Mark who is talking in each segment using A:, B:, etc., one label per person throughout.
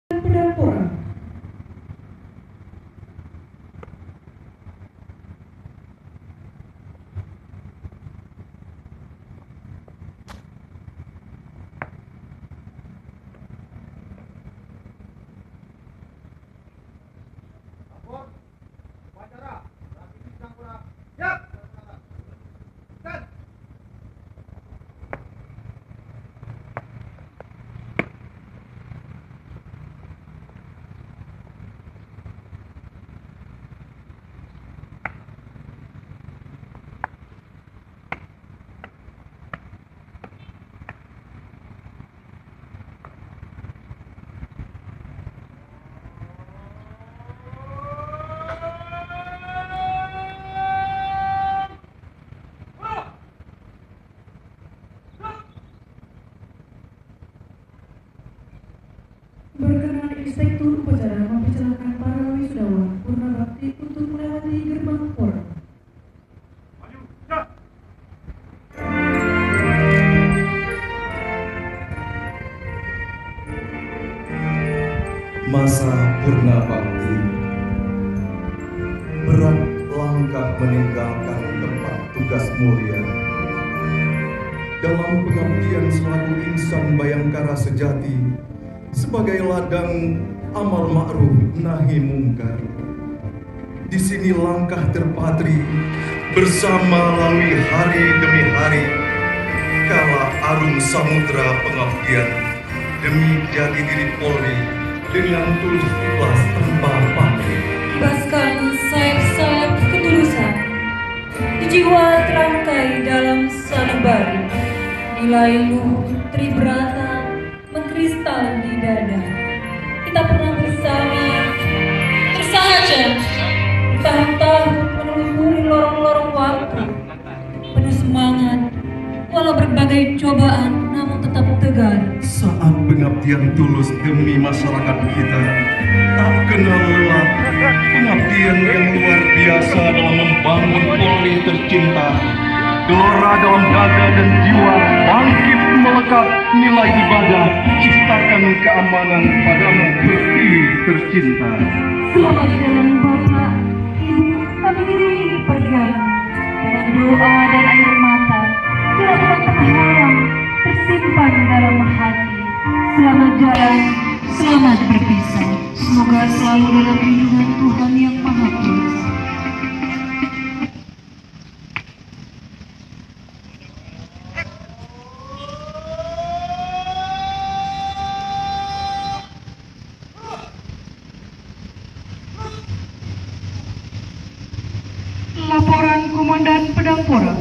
A: Pedapura. Berkenan inspektur upacara mempersilahkan para wisudawan purna bakti untuk melewati gerbang pura.
B: Masa purna bakti, berat langkah meninggalkan tempat tugas mulia. Dalam pengabdian selaku insan bayangkara sejati, sebagai ladang amal ma'ruf nahi mungkar. Di sini langkah terpatri bersama lalui hari demi hari, kala arung samudra pengabdian demi jati diri Polri dengan tulus ikhlas tanpa pamrih.
C: Ibaskan sayap-sayap ketulusan di jiwa terangkai dalam sanubari, nilai luhur tribrata mengkristal di dada. Kita pernah bersama bersahaja bertahun-tahun menelusuri lorong-lorong waktu, penuh semangat walau berbagai cobaan namun tetap tegar.
B: Saat pengabdian tulus demi masyarakat kita, tak kenal lelah, pengabdian yang luar biasa dalam membangun Polri tercinta. Gelora dalam dada dan jiwa, bangkit melekat nilai ibadah, ciptakan keamanan padamu pertiwi tercinta.
C: Selamat jalan Bapak, Ibu, kami diiringi perjalanan dengan doa dan air mata, dilakukan penghalang tersimpan dalam hati. Selamat jalan, selamat berpisah. Semoga selalu dalam lindungan Tuhan yang Maha Kuasa.
A: Laporan Komandan Pedapura.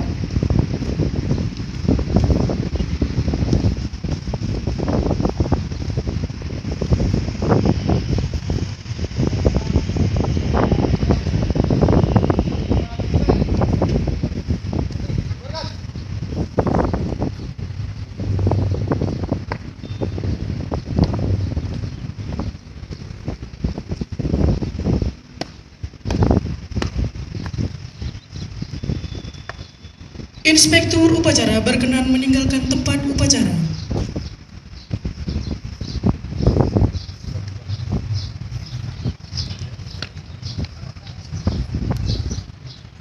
A: Inspektur upacara berkenan meninggalkan tempat upacara.